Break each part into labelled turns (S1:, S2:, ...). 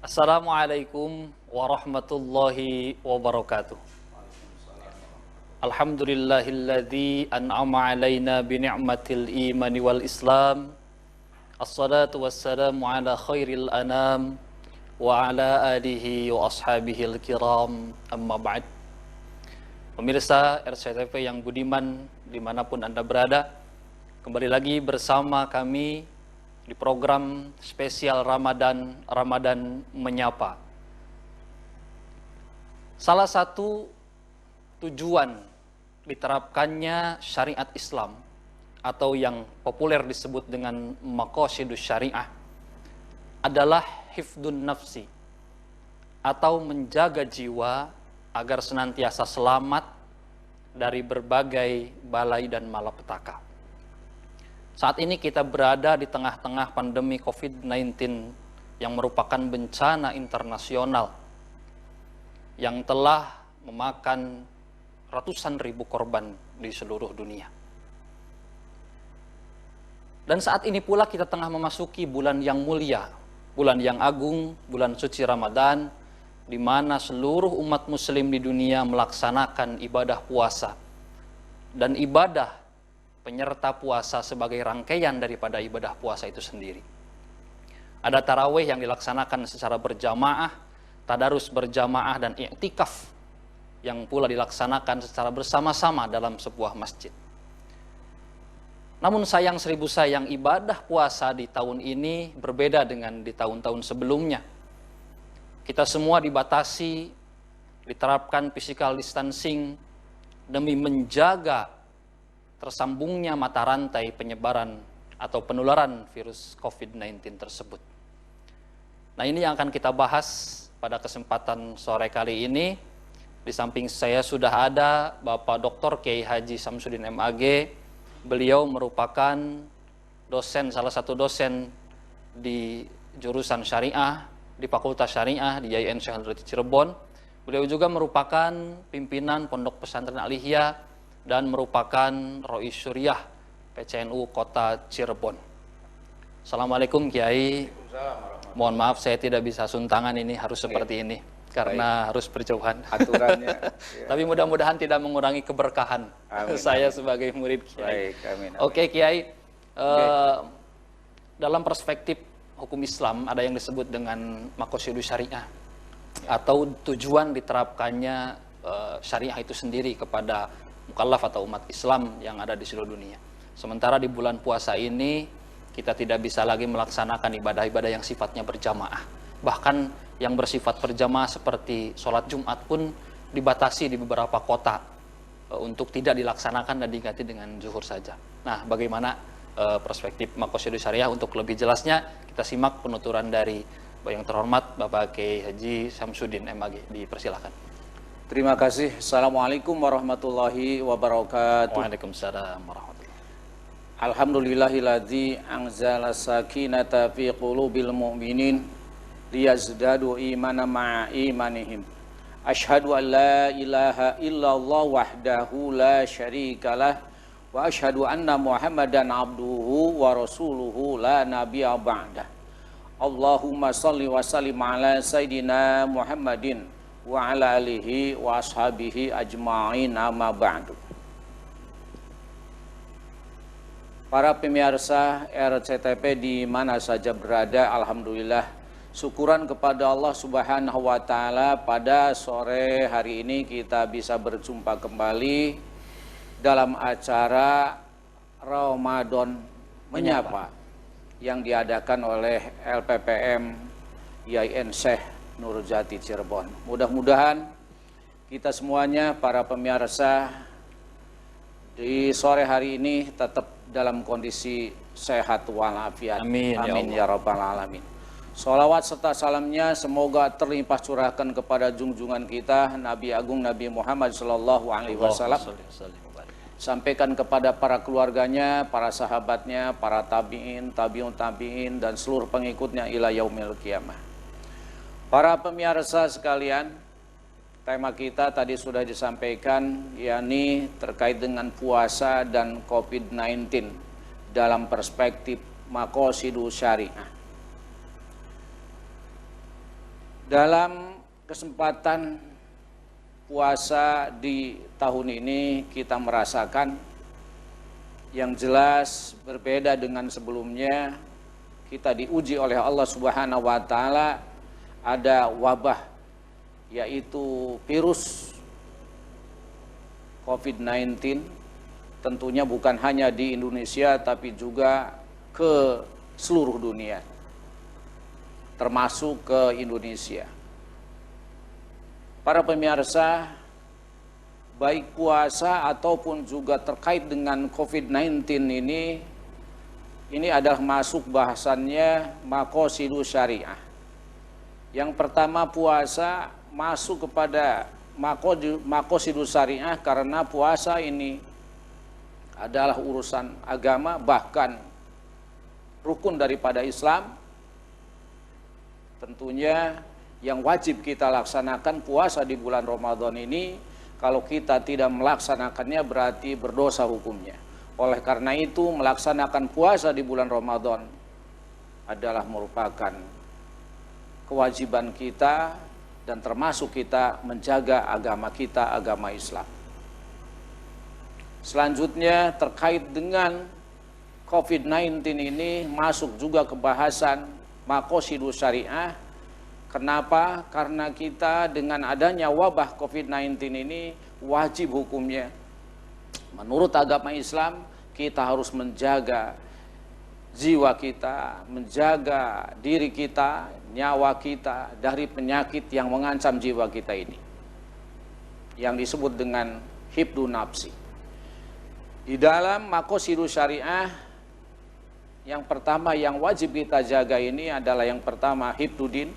S1: Assalamualaikum warahmatullahi wabarakatuh. Alhamdulillahilladzi an'ama alaina bi ni'matil imani wal islam. Assalatu wassalamu ala khairil anam wa ala alihi wa ashabihil kiram, amma ba'd. Pemirsa RCTV yang budiman dimanapun Anda berada, kembali lagi bersama kami di program spesial Ramadan Menyapa. Salah satu tujuan diterapkannya syariat Islam atau yang populer disebut dengan maqasidus syariah adalah hifdun nafsi atau menjaga jiwa agar senantiasa selamat dari berbagai balai dan malapetaka. Saat ini kita berada di tengah-tengah pandemi COVID-19 yang merupakan bencana internasional yang telah memakan ratusan ribu korban di seluruh dunia. Dan saat ini pula kita tengah memasuki bulan yang mulia, bulan yang agung, bulan suci Ramadan, di mana seluruh umat muslim di dunia melaksanakan ibadah puasa. Dan ibadah penyerta puasa sebagai rangkaian daripada ibadah puasa itu sendiri. Ada tarawih yang dilaksanakan secara berjamaah, tadarus berjamaah, dan i'tikaf yang pula dilaksanakan secara bersama-sama dalam sebuah masjid. Namun sayang seribu sayang, ibadah puasa di tahun ini berbeda dengan di tahun-tahun sebelumnya. Kita semua dibatasi, diterapkan physical distancing demi menjaga tersambungnya mata rantai penyebaran atau penularan virus COVID-19 tersebut. Nah, ini yang akan kita bahas pada kesempatan sore kali ini. Di samping saya sudah ada Bapak Dr. Kiai Haji Samsudin MAG. Beliau merupakan dosen, salah satu dosen di jurusan syariah di Fakultas Syariah di YIN Syekh Hadrati Cirebon. Beliau juga merupakan pimpinan Pondok Pesantren Aliyah dan merupakan Rois Syuriah PCNU Kota Cirebon. Assalamualaikum Kiai. Mohon maaf saya tidak bisa suntangan, ini harus seperti ini karena harus berjauhan aturannya. Tapi mudah-mudahan tidak mengurangi keberkahan saya sebagai murid Kiai. Oke Kiai, dalam perspektif hukum Islam ada yang disebut dengan maqasidus syariah atau tujuan diterapkannya syariah itu sendiri kepada mukallaf atau umat Islam yang ada di seluruh dunia. Sementara di bulan puasa ini kita tidak bisa lagi melaksanakan ibadah-ibadah yang sifatnya berjamaah. Bahkan yang bersifat berjamaah seperti sholat Jumat pun dibatasi di beberapa kota untuk tidak dilaksanakan dan diganti dengan zuhur saja. Nah, bagaimana perspektif maqasidus syariah? Untuk lebih jelasnya kita simak penuturan dari yang terhormat Bapak Kiai Haji Samsudin MAG. Dipersilakan.
S2: Terima kasih. Assalamualaikum warahmatullahi wabarakatuh.
S1: Waalaikumsalam warahmatullahi wabarakatuh.
S2: Alhamdulillahilladzi anzala sakinata fi qulubil mu'minin liyazdadu imana ma'a imanihim. Asyhadu an la ilaha illallah wahdahu la syarikalah wa asyhadu anna Muhammadan abduhu wa rasuluhu la nabiyya ba'dah. Allahumma shalli wa sallim ala sayidina Muhammadin wa ala alihi wa ashabihi ajma'in, amma ba'du. Para pemirsa RCTP di mana saja berada, alhamdulillah syukuran kepada Allah Subhanahu wa taala, pada sore hari ini kita bisa berjumpa kembali dalam acara Ramadan Menyapa yang diadakan oleh LPPM YIN Syekh Nurjati Cirebon. Mudah-mudahan kita semuanya, para pemirsa, di sore hari ini tetap dalam kondisi sehat walafiat.
S1: Amin,
S2: amin ya rabbal alamin. Salawat serta salamnya semoga terlimpah curahkan kepada junjungan kita Nabi Agung Nabi Muhammad Sallallahu Alaihi Wasallam. Sampaikan kepada para keluarganya, para sahabatnya, para tabi'in, tabi'un tabi'in, dan seluruh pengikutnya ila yaumil qiyamah. Para pemirsa sekalian, tema kita tadi sudah disampaikan, yakni terkait dengan puasa dan COVID-19 dalam perspektif maqasidus syariah. Dalam kesempatan puasa di tahun ini kita merasakan yang jelas berbeda dengan sebelumnya. Kita diuji oleh Allah Subhanahu wa taala, ada wabah yaitu virus COVID-19, tentunya bukan hanya di Indonesia tapi juga ke seluruh dunia, termasuk ke Indonesia. Para pemirsa, baik puasa ataupun juga terkait dengan COVID-19 ini adalah masuk bahasannya maqasidus syariah. Yang pertama, puasa masuk kepada maqasidus syariah karena puasa ini adalah urusan agama, bahkan rukun daripada Islam. Tentunya yang wajib kita laksanakan puasa di bulan Ramadan ini, kalau kita tidak melaksanakannya berarti berdosa hukumnya. Oleh karena itu, melaksanakan puasa di bulan Ramadan adalah merupakan kewajiban kita dan termasuk kita menjaga agama kita, agama Islam. Selanjutnya terkait dengan COVID-19 ini masuk juga ke bahasan maqasidus syariah. Kenapa? Karena kita dengan adanya wabah COVID-19 ini wajib hukumnya. Menurut agama Islam, kita harus menjaga jiwa kita, menjaga diri kita, nyawa kita dari penyakit yang mengancam jiwa kita ini, yang disebut dengan hifdun nafsi. Di dalam maqasidus syariah, yang pertama yang wajib kita jaga ini adalah yang pertama hifdudin,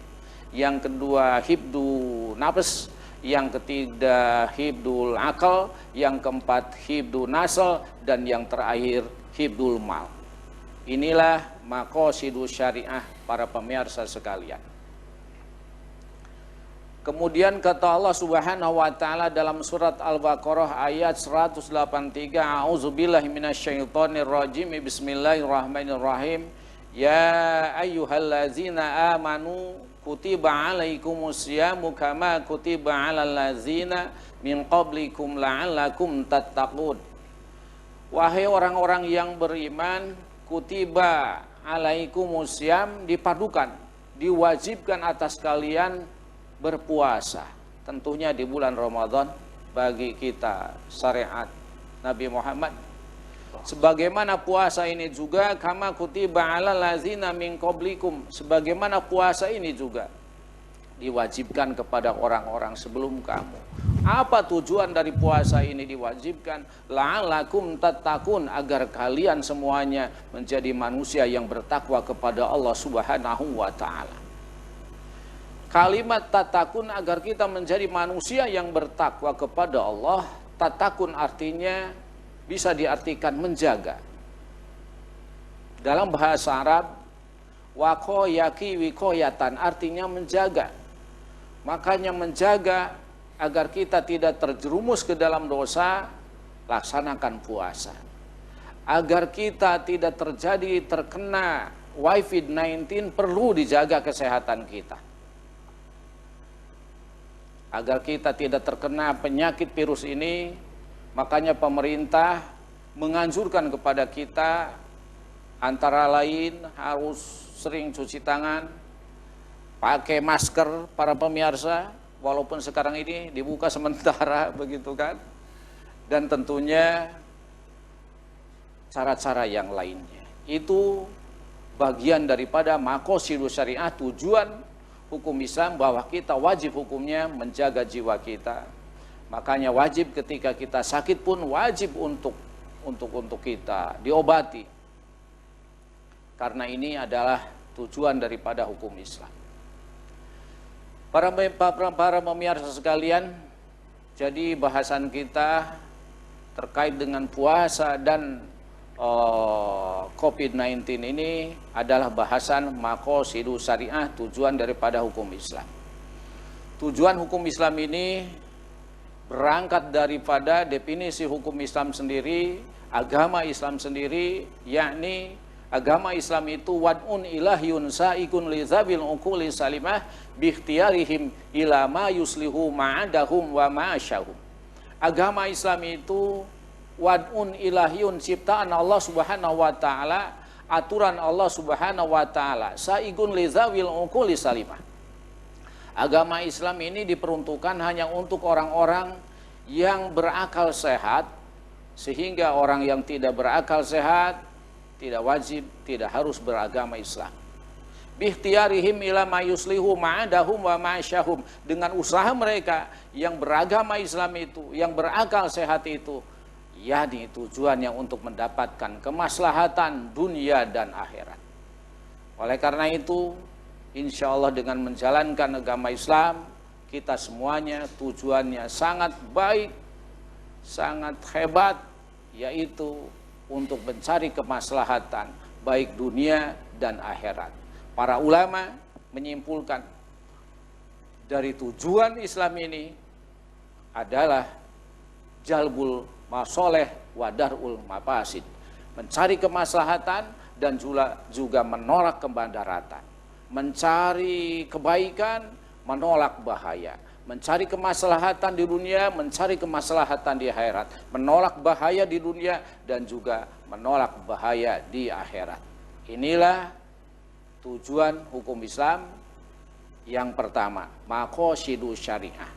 S2: yang kedua hifdu nafs, yang ketiga hifdul akal, yang keempat hifdu nasl, dan yang terakhir hifdul mal. Inilah maqasidus syariah para pemirsa sekalian. Kemudian kata Allah Subhanahu wa taala dalam surat Al-Baqarah ayat 183, a'udzubillahi minasyaitonir rajim, bismillahirrahmanirrahim. Ya ayyuhallazina amanu kutiba alaikumusyamu kama kutiba alal ladzina min qablikum la'allakum tattaqun. Wahai orang-orang yang beriman, kutiba alaikumusyam, dipadukan, diwajibkan atas kalian berpuasa. Tentunya di bulan Ramadan bagi kita syariat Nabi Muhammad. Sebagaimana puasa ini juga kama kutiba alal ladzina min qablikum, sebagaimana puasa ini juga diwajibkan kepada orang-orang sebelum kamu. Apa tujuan dari puasa ini diwajibkan? La'allakum tattaqun, agar kalian semuanya menjadi manusia yang bertakwa kepada Allah Subhanahu wa taala. Kalimat tattaqun, agar kita menjadi manusia yang bertakwa kepada Allah. Tattaqun artinya bisa diartikan menjaga. Dalam bahasa Arab, waqoyaki wikoyatan artinya menjaga. Makanya menjaga agar kita tidak terjerumus ke dalam dosa, laksanakan puasa. Agar kita tidak terkena COVID-19, perlu dijaga kesehatan kita. Agar kita tidak terkena penyakit virus ini, makanya pemerintah menganjurkan kepada kita antara lain harus sering cuci tangan, pakai masker para pemirsa, walaupun sekarang ini dibuka sementara begitu kan, dan tentunya cara-cara yang lainnya. Itu bagian daripada maqasidus syariah, tujuan hukum Islam bahwa kita wajib hukumnya menjaga jiwa kita. Makanya wajib ketika kita sakit pun wajib untuk kita diobati. Karena ini adalah tujuan daripada hukum Islam. Para pemirsa sekalian, jadi bahasan kita terkait dengan puasa dan COVID-19 ini adalah bahasan maqasidus syariah, tujuan daripada hukum Islam. Tujuan hukum Islam ini berangkat daripada definisi hukum Islam sendiri, agama Islam sendiri, yakni Agama Islam itu wad'un ilahyun sa'ikun li dzabil uquli salimah bikhtiyarihim ila ma yuslihu ma'adahum wa ma'asyahum. Agama Islam itu wad'un ilahyun, ciptaan Allah Subhanahu wa taala, aturan Allah Subhanahu wa taala, sa'ikun li dzabil uquli salimah. Agama Islam ini diperuntukkan hanya untuk orang-orang yang berakal sehat, sehingga orang yang tidak berakal sehat tidak wajib, tidak harus beragama Islam. Bikhtiyarihim ila ma yuslihu ma'adahum wa ma'asyahum, dengan usaha mereka yang beragama Islam itu, yang berakal sehat itu, yakni tujuannya untuk mendapatkan kemaslahatan dunia dan akhirat. Oleh karena itu, insya Allah dengan menjalankan agama Islam, kita semuanya tujuannya sangat baik, sangat hebat, yaitu untuk mencari kemaslahatan baik dunia dan akhirat. Para ulama menyimpulkan dari tujuan Islam ini adalah jalbul masoleh wa darul mafasid, mencari kemaslahatan dan juga menolak kemudaratan, mencari kebaikan, menolak bahaya, mencari kemaslahatan di dunia, mencari kemaslahatan di akhirat, menolak bahaya di dunia dan juga menolak bahaya di akhirat. Inilah tujuan hukum Islam yang pertama, maqasidu syariah.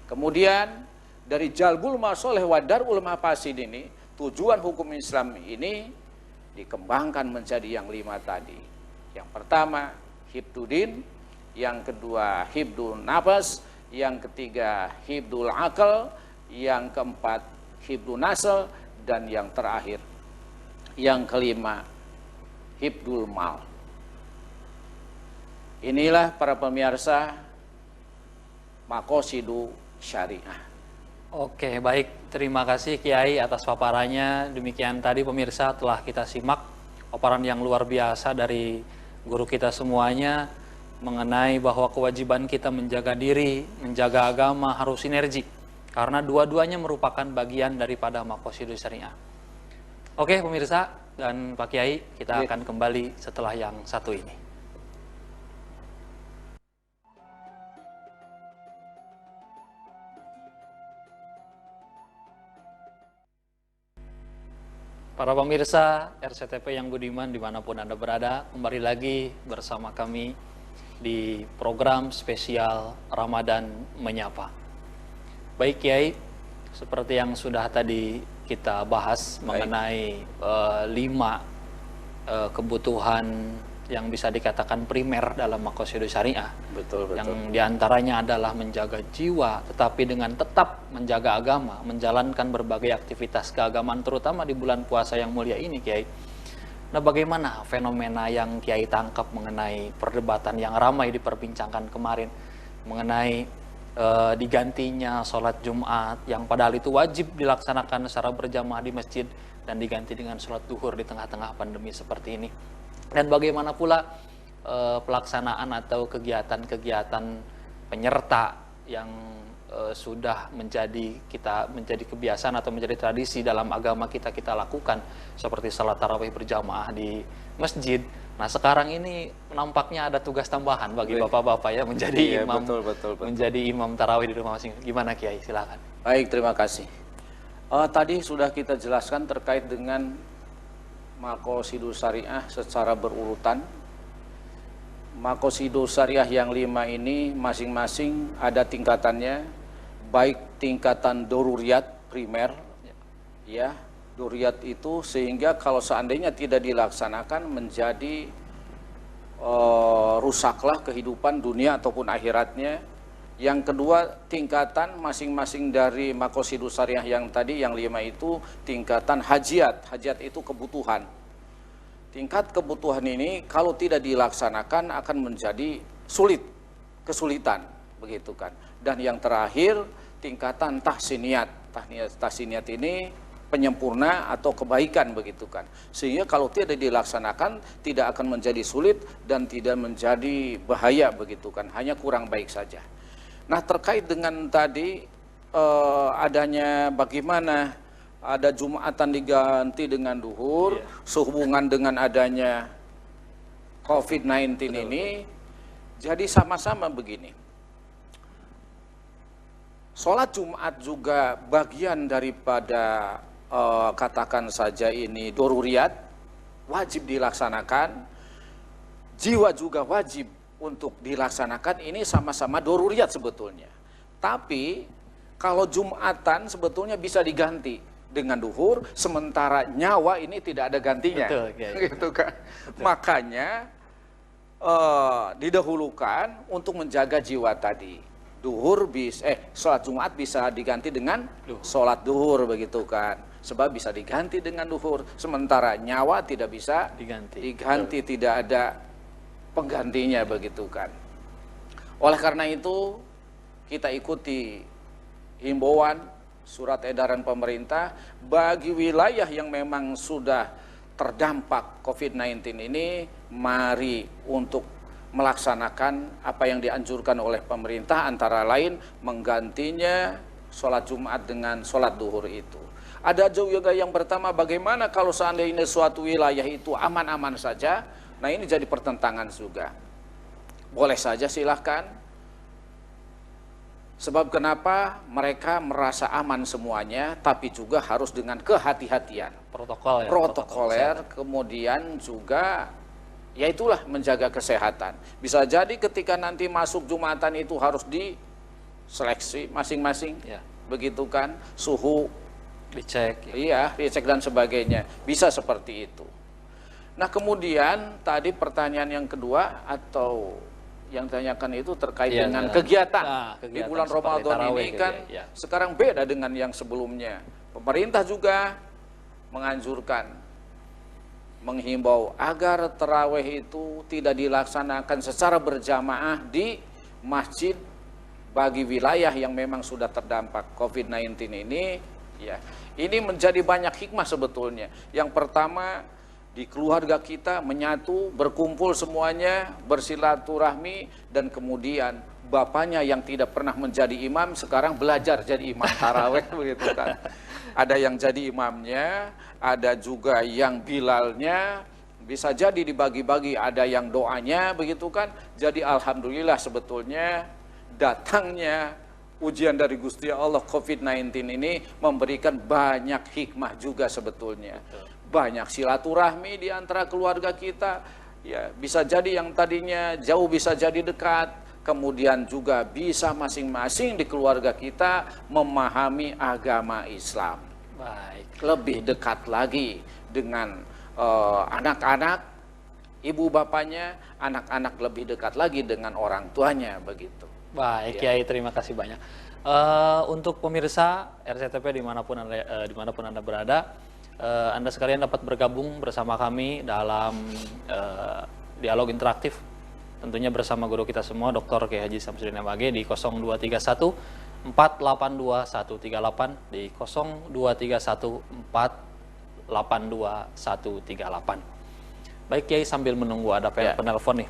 S2: Kemudian dari jalbul masoleh wa darul mafasid ini, tujuan hukum Islam ini dikembangkan menjadi yang 5 tadi. Yang pertama hibdudin, yang kedua hibdun nafas, yang ketiga hibdul akal, yang keempat hibdun nasl, dan yang terakhir, yang kelima, hibdul mal. Inilah para pemirsa maqasidu syariah.
S1: Oke, baik. Terima kasih Kiai atas paparannya. Demikian tadi pemirsa telah kita simak paparan yang luar biasa dari guru kita semuanya mengenai bahwa kewajiban kita menjaga diri, menjaga agama harus sinergi. Karena dua-duanya merupakan bagian daripada maqasidu syariah. Oke pemirsa dan Pak Kiai, kita akan kembali setelah yang satu ini. Para pemirsa RCTP yang budiman dimanapun Anda berada, kembali lagi bersama kami di program spesial Ramadan Menyapa. Baik Kiai, seperti yang sudah tadi kita bahas mengenai 5 kebutuhan yang bisa dikatakan primer dalam maqasidu syariah.
S2: Betul.
S1: Yang diantaranya adalah menjaga jiwa, tetapi dengan tetap menjaga agama, menjalankan berbagai aktivitas keagamaan, terutama di bulan puasa yang mulia ini, Kiai. Nah, bagaimana fenomena yang Kiai tangkap mengenai perdebatan yang ramai diperbincangkan kemarin mengenai digantinya sholat Jumat yang padahal itu wajib dilaksanakan secara berjamaah di masjid dan diganti dengan sholat duhur di tengah-tengah pandemi seperti ini. Dan bagaimana pula pelaksanaan atau kegiatan-kegiatan penyerta yang sudah menjadi kebiasaan atau menjadi tradisi dalam agama kita lakukan, seperti salat tarawih berjamaah di masjid. Nah, sekarang ini nampaknya ada tugas tambahan bagi bapak-bapak ya menjadi imam, betul. Menjadi imam tarawih di rumah masing-masing. Gimana Kiai? Silakan.
S2: Baik, terima kasih. Tadi sudah kita jelaskan terkait dengan maqasidu syariah secara berurutan. Maqasidu syariah yang 5 ini masing-masing ada tingkatannya, baik tingkatan daruriyat primer, ya, daruriyat itu sehingga kalau seandainya tidak dilaksanakan menjadi rusaklah kehidupan dunia ataupun akhiratnya. Yang kedua, tingkatan masing-masing dari maqasidu syariah yang tadi yang 5 itu tingkatan hajiat. Hajiat itu kebutuhan. Tingkat kebutuhan ini kalau tidak dilaksanakan akan menjadi kesulitan, begitu kan. Dan yang terakhir, tingkatan tahsiniyat. Tahsiniyat ini penyempurna atau kebaikan, begitu kan. Sehingga kalau tidak dilaksanakan tidak akan menjadi sulit dan tidak menjadi bahaya, begitu kan. Hanya kurang baik saja. Nah, terkait dengan tadi adanya bagaimana ada Jumatan diganti dengan duhur, sehubungan dengan adanya COVID-19 ini, jadi sama-sama begini. Sholat Jumat juga bagian daripada katakan saja ini doruriyat, wajib dilaksanakan, jiwa juga wajib untuk dilaksanakan, ini sama-sama doruriyat sebetulnya. Tapi kalau Jumatan sebetulnya bisa diganti dengan duhur, sementara nyawa ini tidak ada gantinya.
S1: Betul, ya,
S2: gitu kan. Betul. Makanya didahulukan untuk menjaga jiwa tadi. Sholat Jumat bisa diganti dengan sholat duhur, begitu kan. Sebab bisa diganti dengan duhur, sementara nyawa tidak bisa diganti, tidak ada penggantinya, begitu kan. Oleh karena itu kita ikuti himbauan surat edaran pemerintah bagi wilayah yang memang sudah terdampak COVID-19 ini, mari untuk melaksanakan apa yang dianjurkan oleh pemerintah, antara lain menggantinya sholat Jumat dengan sholat duhur itu. Ada juga yang pertama, bagaimana kalau seandainya suatu wilayah itu aman-aman saja? Nah, ini jadi pertentangan juga. Boleh saja, silahkan. Sebab kenapa? Mereka merasa aman semuanya, tapi juga harus dengan kehati-hatian. Protokoler, kemudian juga, ya itulah, menjaga kesehatan. Bisa jadi ketika nanti masuk Jumatan itu harus diseleksi masing-masing, begitu kan, suhu
S1: dicek,
S2: dicek dan sebagainya. Bisa seperti itu. Nah, kemudian tadi pertanyaan yang kedua atau yang ditanyakan itu terkait dengan kegiatan di bulan Ramadan ini kan sekarang beda dengan yang sebelumnya. Pemerintah juga menganjurkan, menghimbau agar tarawih itu tidak dilaksanakan secara berjamaah di masjid bagi wilayah yang memang sudah terdampak COVID-19 ini. Ya, ini menjadi banyak hikmah sebetulnya. Yang pertama, di keluarga kita menyatu, berkumpul semuanya, bersilaturahmi, dan kemudian bapaknya yang tidak pernah menjadi imam sekarang belajar jadi imam tarawih, begitu kan. Ada yang jadi imamnya, ada juga yang bilalnya, bisa jadi dibagi-bagi, ada yang doanya, begitu kan. Jadi alhamdulillah sebetulnya datangnya ujian dari Gusti Allah COVID-19 ini memberikan banyak hikmah juga sebetulnya. Banyak silaturahmi di antara keluarga kita, ya bisa jadi yang tadinya jauh bisa jadi dekat, kemudian juga bisa masing-masing di keluarga kita memahami agama Islam.
S1: Baik.
S2: Lebih dekat lagi dengan anak-anak, ibu bapaknya, anak-anak lebih dekat lagi dengan orang tuanya, begitu.
S1: Baik, Kiai, terima kasih banyak. Untuk pemirsa RCTP dimanapun Anda berada, Anda sekalian dapat bergabung bersama kami dalam dialog interaktif, tentunya bersama guru kita semua, Dr. Kiai Haji Samsudin MAG di 0231 482 138, di 0231 482 138. Baik, Kiai, sambil menunggu ada penelpon nih.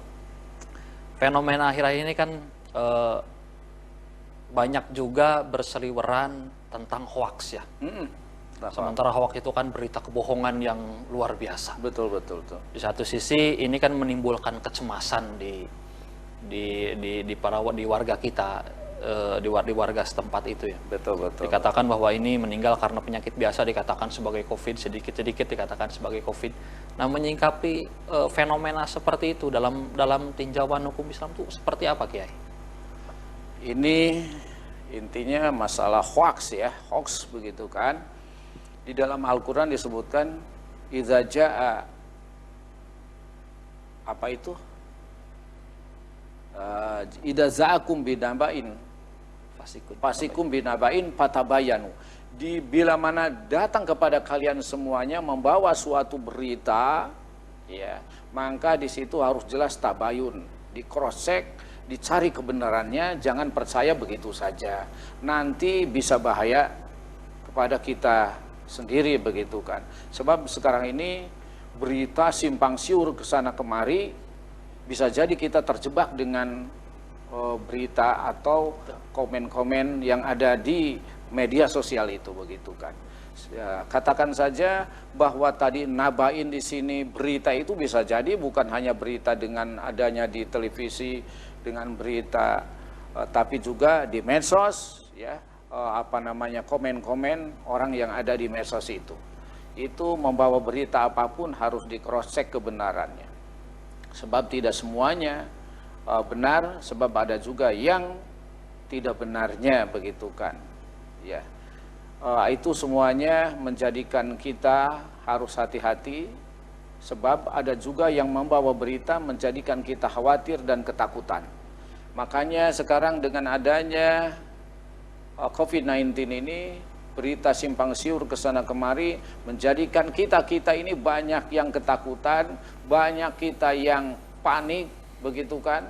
S1: Fenomena akhir-akhir ini kan banyak juga berseliweran tentang hoaks ya. Sementara hoaks itu kan berita kebohongan yang luar biasa.
S2: Betul.
S1: Di satu sisi ini kan menimbulkan kecemasan di warga kita, di warga setempat itu ya.
S2: Betul.
S1: Dikatakan bahwa ini meninggal karena penyakit biasa, dikatakan sebagai COVID, sedikit-sedikit dikatakan sebagai COVID. Nah, menyingkapi fenomena seperti itu dalam tinjauan hukum Islam itu seperti apa, Kiai?
S2: Ini intinya masalah hoaks ya, hoaks, begitu kan. Di dalam Al-Quran disebutkan idza jaa apa itu? Idza za'akum binaba'in fasikum binaba'in fatabayanu. Bila mana datang kepada kalian semuanya membawa suatu berita, ya, maka di situ harus jelas tabayun, di cross check, dicari kebenarannya, jangan percaya begitu saja. Nanti bisa bahaya kepada kita sendiri, begitu kan. Sebab sekarang ini berita simpang siur ke sana kemari, bisa jadi kita terjebak dengan berita atau komen-komen yang ada di media sosial itu, begitu kan. Ya, katakan saja bahwa tadi nabain di sini berita itu bisa jadi bukan hanya berita dengan adanya di televisi, dengan berita, tapi juga di medsos, ya, komen-komen orang yang ada di medsos itu. Itu membawa berita apapun harus di cross check kebenarannya. Sebab tidak semuanya benar, sebab ada juga yang tidak benarnya, begitu kan. Ya. Itu semuanya menjadikan kita harus hati-hati, sebab ada juga yang membawa berita menjadikan kita khawatir dan ketakutan. Makanya sekarang dengan adanya COVID-19 ini, berita simpang siur kesana kemari menjadikan kita ini banyak yang ketakutan, banyak kita yang panik, begitu kan,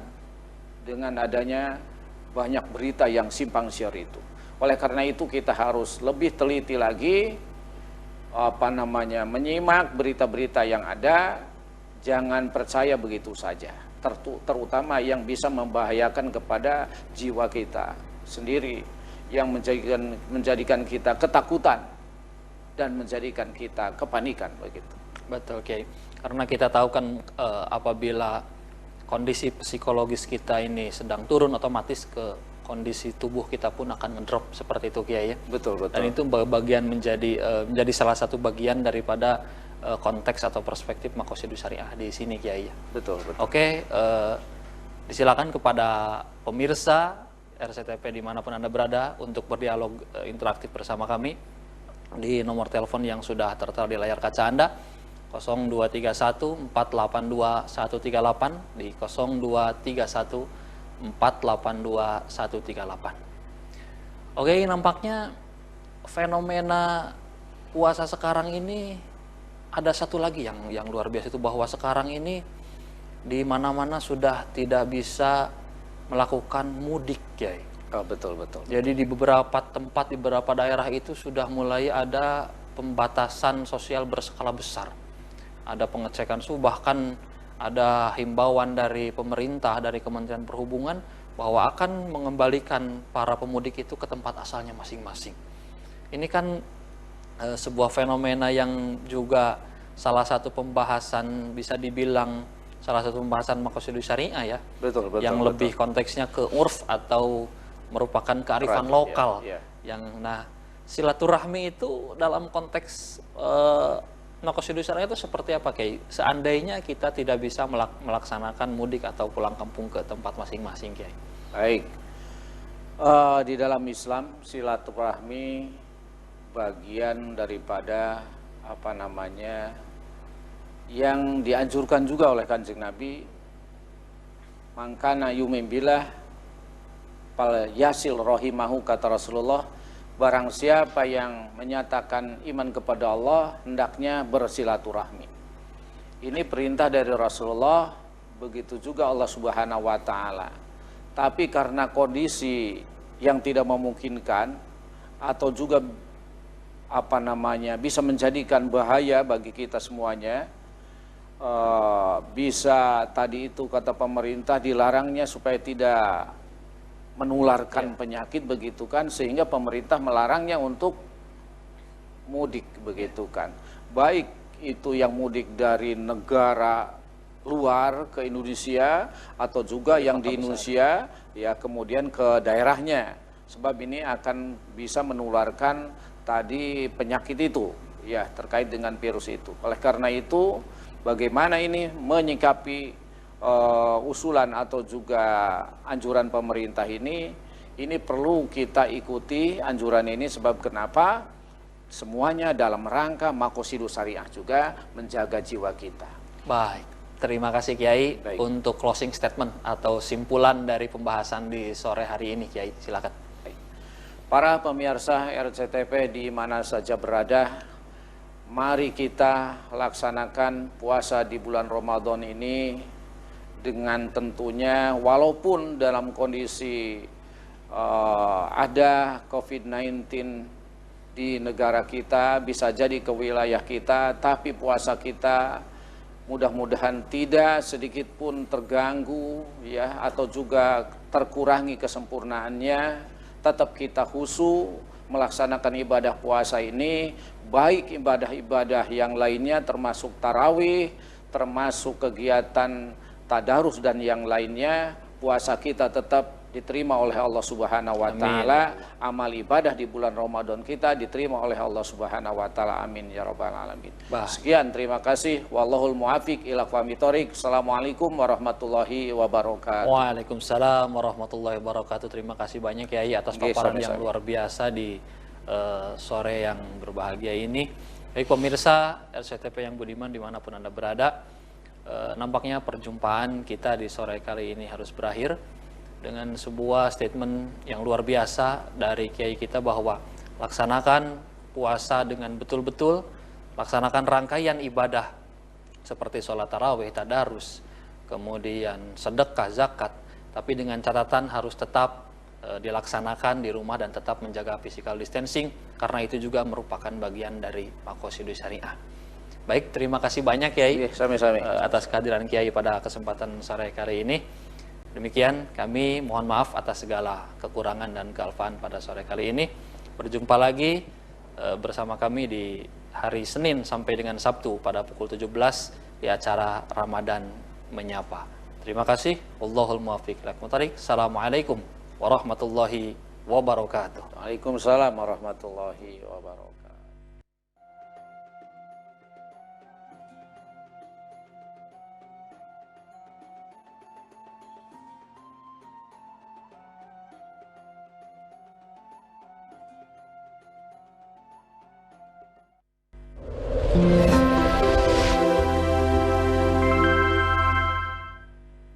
S2: dengan adanya banyak berita yang simpang siur itu. Oleh karena itu kita harus lebih teliti lagi menyimak berita-berita yang ada, jangan percaya begitu saja. Terutama yang bisa membahayakan kepada jiwa kita sendiri, yang menjadikan kita ketakutan dan menjadikan kita kepanikan, begitu.
S1: Betul, Kiai. Karena kita tahu kan apabila kondisi psikologis kita ini sedang turun, otomatis ke kondisi tubuh kita pun akan ngedrop seperti itu, Kiai, ya.
S2: Betul.
S1: Dan itu bagian menjadi salah satu bagian daripada konteks atau perspektif Maqasidus Syariah di sini, Kiai, ya.
S2: Betul.
S1: Oke, disilakan kepada pemirsa RCTP dimanapun Anda berada untuk berdialog interaktif bersama kami di nomor telepon yang sudah tertera di layar kaca Anda, 0231 482 138 di 0231 482 138. Oke, nampaknya fenomena puasa sekarang ini ada satu lagi yang luar biasa, itu bahwa sekarang ini di mana-mana sudah tidak bisa melakukan mudik, Kiai.
S2: Oh, betul.
S1: Jadi di beberapa tempat, di beberapa daerah itu sudah mulai ada pembatasan sosial berskala besar. Ada pengecekan suhu, bahkan ada himbauan dari pemerintah, dari Kementerian Perhubungan, bahwa akan mengembalikan para pemudik itu ke tempat asalnya masing-masing. Ini kan sebuah fenomena yang juga salah satu pembahasan, bisa dibilang salah satu pembahasan Maqasidus Syariah, ya.
S2: Betul.
S1: Yang lebih konteksnya ke urf atau merupakan kearifan lokal.
S2: Ya.
S1: Nah, silaturahmi itu dalam konteks Maqasidus Syariah itu seperti apa, Kiai? Seandainya kita tidak bisa melaksanakan mudik atau pulang kampung ke tempat masing-masing, Kiai.
S2: Baik. Di dalam Islam, silaturahmi bagian daripada yang dianjurkan juga oleh Kanjeng Nabi. Mangkana yu'min billah fal yasil rahimahu, kata Rasulullah. Barang siapa yang menyatakan iman kepada Allah, hendaknya bersilaturahmi. Ini perintah dari Rasulullah, begitu juga Allah Subhanahu wa Ta'ala. Tapi karena kondisi yang tidak memungkinkan, atau juga bisa menjadikan bahaya bagi kita semuanya, bisa tadi itu kata pemerintah dilarangnya supaya tidak menularkan penyakit, begitu kan, sehingga pemerintah melarangnya untuk mudik, begitu kan. Baik itu yang mudik dari negara luar ke Indonesia, atau juga yang di Indonesia ya kemudian ke daerahnya, sebab ini akan bisa menularkan tadi penyakit itu, ya, terkait dengan virus itu. Oleh karena itu, bagaimana ini menyikapi usulan atau juga anjuran pemerintah ini perlu kita ikuti anjuran ini, sebab kenapa? Semuanya dalam rangka Maqasidus Syariah juga, menjaga jiwa kita.
S1: Baik, terima kasih, Kiai.
S2: Baik.
S1: Untuk closing statement atau simpulan dari pembahasan di sore hari ini, Kiai, silakan.
S2: Baik. Para pemirsa RCTP di mana saja berada, mari kita laksanakan puasa di bulan Ramadan ini dengan tentunya walaupun dalam kondisi ada COVID-19 di negara kita, bisa jadi ke wilayah kita, tapi puasa kita mudah-mudahan tidak sedikit pun terganggu, ya, atau juga terkurangi kesempurnaannya, tetap kita khusyuk melaksanakan ibadah puasa ini, baik ibadah-ibadah yang lainnya termasuk tarawih, termasuk kegiatan tadarus dan yang lainnya. Puasa kita tetap diterima oleh Allah Subhanahu wa taala. Amal ibadah di bulan Ramadan kita diterima oleh Allah Subhanahu wa taala. Amin ya rabbal alamin. Sekian, terima kasih. Wallahul muwaffiq ila aqwamit thoriq. Assalamualaikum warahmatullahi wabarakatuh.
S1: Waalaikumsalam warahmatullahi wabarakatuh. Terima kasih banyak Kiai atas paparan yang luar biasa di sore yang berbahagia ini. Baik pemirsa RCTP yang budiman dimanapun Anda berada, nampaknya perjumpaan kita di sore kali ini harus berakhir dengan sebuah statement yang luar biasa dari Kiai kita bahwa laksanakan puasa dengan betul-betul, laksanakan rangkaian ibadah seperti sholat tarawih, tadarus, kemudian sedekah, zakat, tapi dengan catatan harus tetap dilaksanakan di rumah dan tetap menjaga physical distancing, karena itu juga merupakan bagian dari maqasidus syariah. Baik, terima kasih banyak Kiai atas kehadiran Kiai pada kesempatan sore kali ini. Demikian, kami mohon maaf atas segala kekurangan dan kealfaan pada sore kali ini. Berjumpa lagi bersama kami di hari Senin sampai dengan Sabtu pada pukul 17 di acara Ramadan Menyapa. Terima kasih. Wallahul muwaffiq ila aqwamit thoriq. Assalamualaikum warahmatullahi wabarakatuh.
S2: Waalaikumsalam warahmatullahi wabarakatuh.